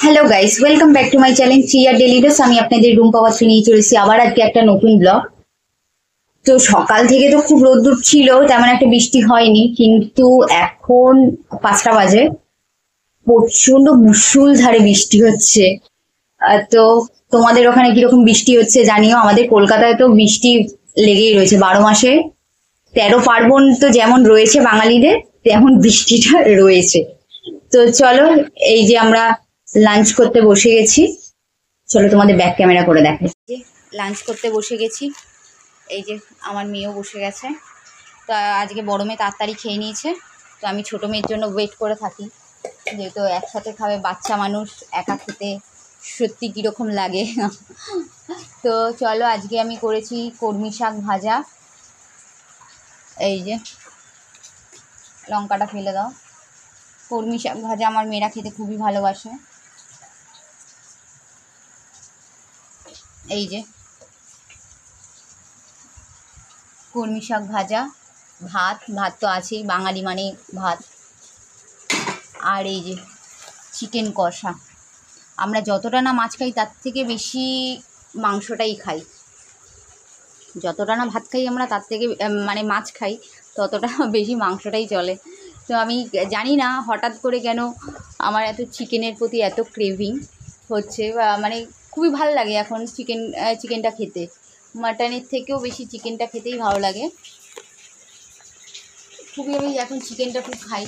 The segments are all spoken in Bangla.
Hello guys, welcome back to my channel Chia daily days. আমি আপনাদের রুম্পা বাসু নিয়ে চলেছি আবার আজকে একটা নতুন ব্লগ। তো সকাল থেকে তো খুব রোদ্দুর ছিল, তেমন একটা বৃষ্টি হয়নি, কিন্তু এখন 5টা বাজে, প্রচন্ড মুষলধারে বৃষ্টি হচ্ছে। তো তোমাদের ওখানে কিরকম বৃষ্টি হচ্ছে জানিও। আমাদের কলকাতায় তো বৃষ্টি লেগেই রয়েছে 12 মাসে। 13 পার্বণ তো যেমন রয়েছে বাঙালিদের, তেমন বৃষ্টিটা রয়েছে। তো চলো, এই যে আমরা লাঞ্চ করতে বসে গেছি। চলো তোমাদের ব্যাক ক্যামেরা করে দেখাই। যে লাঞ্চ করতে বসে গেছি, এই যে আমার মেয়েও বসে গেছে। তো আজকে বড় মেয়ে তাড়াতাড়ি খেয়ে নিয়েছে, তো আমি ছোটো মেয়ের জন্য ওয়েট করে থাকি, যেহেতু একসাথে খাবে, বাচ্চা মানুষ একা খেতে সত্যি কীরকম লাগে। তো চলো, আজকে আমি করেছি কলমি শাক ভাজা। এই যে লঙ্কাটা ফেলে দাও। কলমি শাক ভাজা আমার মেয়েরা খেতে খুবই ভালোবাসে। এই যে কলমি শাক ভাজা, ভাত তো আছেই, বাঙালি মানে ভাত। আর এই যে চিকেন কষা। আমরা যতটা না মাছ খাই তার থেকে বেশি মাংসটাই খাই। যতটা না ভাত খাই আমরা তার থেকে মানে মাছ খাই, ততটা বেশি মাংসটাই চলে। তো আমি জানি না হঠাৎ করে কেন আমার এত চিকেনের প্রতি এত ক্রেভিং হচ্ছে, মানে খুবই ভালো লাগে এখন চিকেনটা খেতে। মাটনের থেকেও বেশি চিকেনটা খেতেই ভালো লাগে। খুবই আমি এখন চিকেনটা খুব খাই,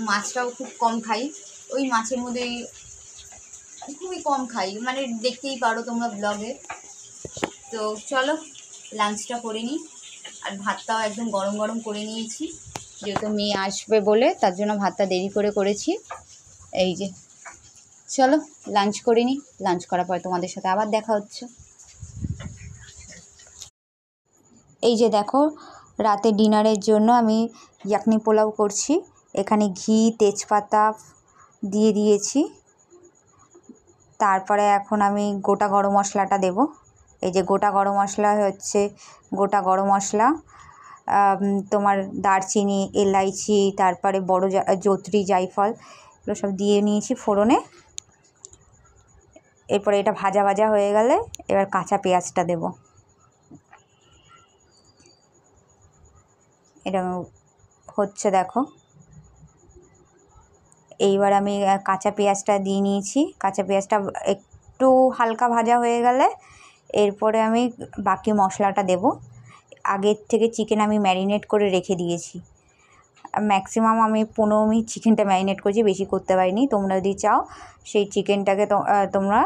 মাছটাও খুব কম খাই। ওই মাছের মধ্যে খুবই কম খাই, মানে দেখতেই পারো তোমরা ব্লগে। তো চলো লাঞ্চটা করে নিই। আর ভাতটাও একদম গরম গরম করে নিয়েছি, যেহেতু মেয়ে আসবে বলে, তার জন্য ভাতটা দেরি করে করেছি। এই যে চলো লাঞ্চ করে নিই, লাঞ্চ করার পরে তোমাদের সাথে আবার দেখা হচ্ছে। এই যে দেখো, রাতে ডিনারের জন্য আমি ইয়াকনি পোলাও করছি। এখানে ঘি তেজপাতা দিয়ে দিয়েছি, তারপরে এখন আমি গোটা গরম মশলাটা দেব। এই যে গোটা গরম মশলা হচ্ছে, গোটা গরম মশলা, তোমার দারচিনি, এলাইচি, তারপরে বড় জত্রি, জায়ফল, এগুলো সব দিয়ে নিয়েছি ফোড়নে। এরপরে এটা ভাজা ভাজা হয়ে গেলে এবার কাঁচা পেঁয়াজটা দেব। এটা হচ্ছে দেখো, এইবার আমি কাঁচা পেঁয়াজটা দিয়ে নিয়েছি। কাঁচা পেঁয়াজটা একটু হালকা ভাজা হয়ে গেলে এরপরে আমি বাকি মশলাটা দেব। আগের থেকে চিকেন আমি ম্যারিনেট করে রেখে দিয়েছি, ম্যাক্সিমাম আমি 15 মিনিট চিকেনটা ম্যারিনেট করেছি, বেশি করতে পারিনি। তোমরা যদি চাও সেই চিকেনটাকে তোমরা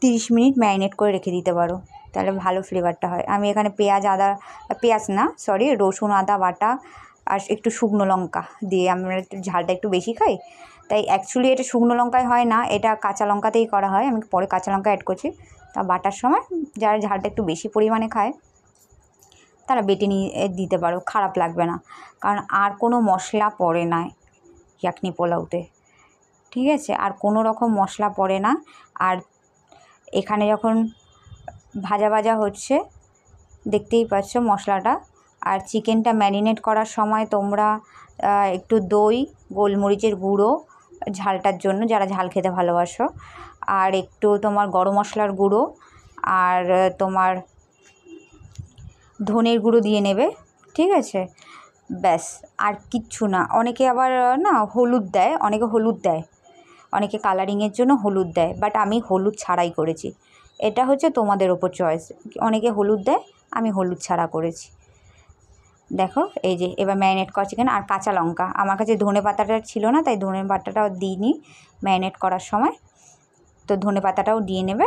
30 মিনিট ম্যারিনেট করে রেখে দিতে পারো, তাহলে ভালো ফ্লেভারটা হয়। আমি এখানে রসুন আদা বাটা আর একটু শুকনো লঙ্কা দিয়ে, আমরা একটু ঝালটা একটু বেশি খাই, তাই অ্যাকচুয়ালি এটা শুকনো লঙ্কায় হয় না, এটা কাঁচা লঙ্কাতেই করা হয়। আমি পরে কাঁচা লঙ্কা অ্যাড করছি। তা বাটার সময় যারা ঝালটা একটু বেশি পরিমাণে খায় তারা বেটে নিয়ে দিতে পারো, খারাপ লাগবে না। কারণ আর কোনো মশলা পড়ে না ইয়াকনি পোলাওতে, ঠিক আছে? আর কোনো রকম মশলা পড়ে না। আর এখানে যখন ভাজা ভাজা হচ্ছে দেখতেই পাচ্ছ মশলাটা। আর চিকেনটা ম্যারিনেট করার সময় তোমরা একটু দই, গোলমরিচের গুঁড়ো ঝালটার জন্য, যারা ঝাল খেতে ভালোবাসো, আর একটু তোমার গরম মশলার গুঁড়ো, আর তোমার ধনের গুঁড়ো দিয়ে নেবে, ঠিক আছে? ব্যাস, আর কিচ্ছু না। অনেকে আবার না হলুদ দেয়, অনেকে কালারিংয়ের জন্য হলুদ দেয়, বাট আমি হলুদ ছাড়াই করেছি। এটা হচ্ছে তোমাদের ওপর চয়েস, অনেকে হলুদ দেয়, আমি হলুদ ছাড়া করেছি। দেখো এই যে এবার ম্যারিনেট করা চিকেন। আর কাঁচা লঙ্কা, আমার কাছে ধনে পাতাটা ছিল না, তাই ধনে পাতাটাও দিইনি ম্যারিনেট করার সময়, তো ধনে পাতাটাও দিয়ে নেবে।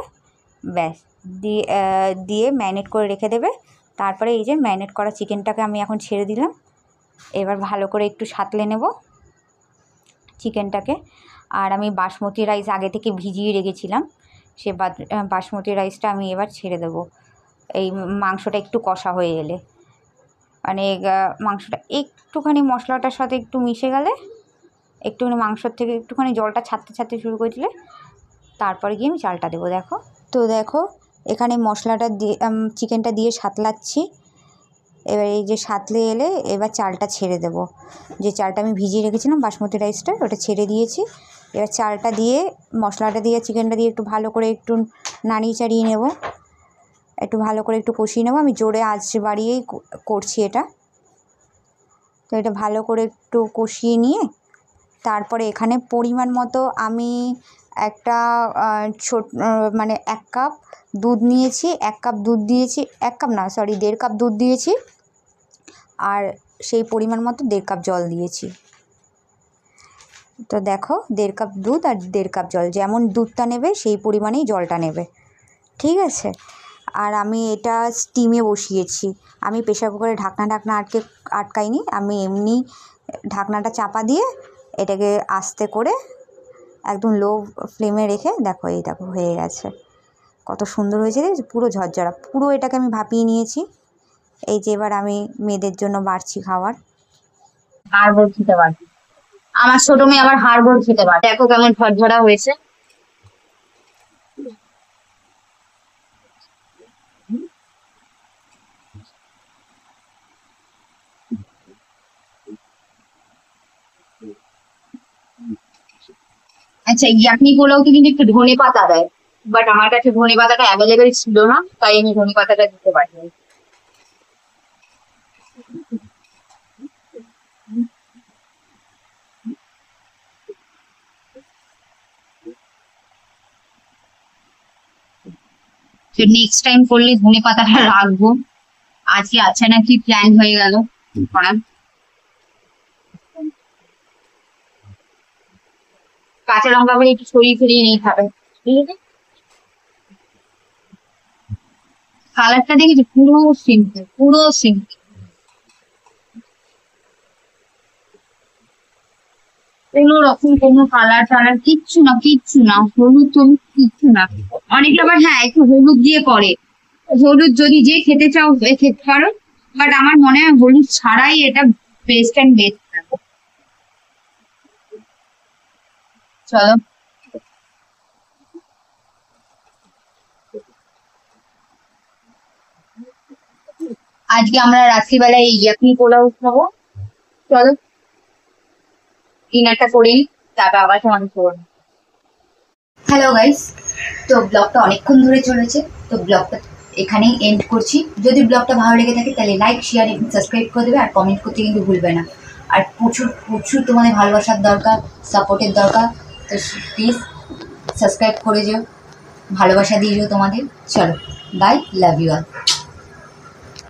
ব্যাস, দিয়ে ম্যারিনেট করে রেখে দেবে। তারপরে এই যে ম্যারিনেট করা চিকেনটাকে আমি এখন ছেড়ে দিলাম। এবার ভালো করে একটু সাঁতলে নেব চিকেনটাকে। আর আমি বাসমতি রাইস আগে থেকে ভিজিয়ে রেখেছিলাম, সে বাসমতি রাইসটা আমি এবার ছেড়ে দেবো। এই মাংসটা একটু কষা হয়ে এলে, মানে মাংসটা একটুখানি মশলাটার সাথে একটু মিশে গেলে, একটুখানি মাংসর থেকে একটুখানি জলটা ছাড়তে শুরু করে দিলে, তারপরে গিয়ে আমি চালটা দেবো। দেখো এখানে মশলাটা দিয়ে চিকেনটা দিয়ে সাঁতলাচ্ছি। এবার এই যে সাঁতলে এলে এবার চালটা ছেড়ে দেবো। যে চালটা আমি ভিজিয়ে রেখেছিলাম বাসমতি রাইসটা, ওটা ছেড়ে দিয়েছি। এবার চালটা দিয়ে মশলাটা দিয়ে চিকেনটা দিয়ে একটু ভালো করে একটু নাড়িয়ে চাড়িয়ে নেব, একটু ভালো করে একটু কষিয়ে নেব। আমি জোরে আঁচ বাড়িয়েই করছি এটা। তো এটা ভালো করে একটু কষিয়ে নিয়ে তারপরে এখানে পরিমাণ মতো আমি একটা মানে 1 কাপ দুধ নিয়েছি, 1 কাপ দুধ দিয়েছি, 1 কাপ না সরি 1.5 কাপ দুধ দিয়েছি, আর সেই পরিমাণ মতো 1.5 কাপ জল দিয়েছি। তো দেখো 1.5 কাপ দুধ আর 1.5 কাপ জল, যেমন দুধটা নেবে সেই পরিমাণেই জলটা নেবে, ঠিক আছে। আর আমি এটা স্টিমে বসিয়েছি, আমি প্রেশার কুকারে ঢাকনা আটকাইনি, আমি এমনি ঢাকনাটা চাপা দিয়ে এটাকে আস্তে করে একদম লো ফ্লেমে রেখে দেখো, এই দেখো হয়ে গেছে, কত সুন্দর হয়েছে, পুরো ঝরঝরা। পুরো এটাকে আমি ভাপিয়ে নিয়েছি। এই যে এবার আমি মেয়েদের জন্য বাড়ছি খাবার। হাড় খেতে পারবে, আমার ছোট মেয়ে আবার হাড় খেতে পারে। দেখো কেমন ঝরঝরা হয়েছে। আচ্ছা, ইয়াকনি পোলাওতে কিন্তু একটু ধনে পাতা দেয়, বাট আমার কাছে ধনে পাতাটা অ্যাভেলেবেল ছিল না, তাই আমি ধনে পাতাটা দিতে পারিনি। তো নেক্সট টাইম করলে ধনে পাতাটা রাখবো। আজকে আছে নাকি প্ল্যান হয়ে গেল করার। কাঁচা লঙ্কা করে একটু ছড়িয়ে ছড়িয়ে নিয়ে খাবে, ঠিক আছে। কালারটা দেখেছি, পুরো সিম্পল, পুরো সিম্পল। কোনো রকম কোনো কালার টালার কিচ্ছু না, কিচ্ছু না, হলুদ টলুদ কিচ্ছু না। অনেকে আবার হ্যাঁ একটু হলুদ দিয়ে করে, হলুদ যদি যে খেতে চাও খেতে পারো, বাট আমার মনে হয় হলুদ ছাড়াই এটা বেস্ট অ্যান্ড বেস্ট। চলো, আজকে আমরা রাত্রিবেলায় ইয়াকনি পোলাও খাবো। চলো ডিনারটা করি, তারপর আবার তোমাকে করবো। হ্যালো গাইস, তো ব্লগটা অনেকক্ষণ ধরে চলেছে, তো ব্লগটা এখানেই এন্ড করছি। যদি ব্লগটা ভালো লেগে থাকে তাহলে লাইক শেয়ার এবং সাবস্ক্রাইব করে দেবে, আর কমেন্ট করতে কিন্তু ভুলবে না। আর প্রচুর প্রচুর তোমাদের ভালোবাসার দরকার, সাপোর্টের দরকার, তো প্লিজ সাবস্ক্রাইব করে যেও, ভালোবাসা দিয়ে যেও তোমাদের। চলো বাই, লাভ ইউ অল।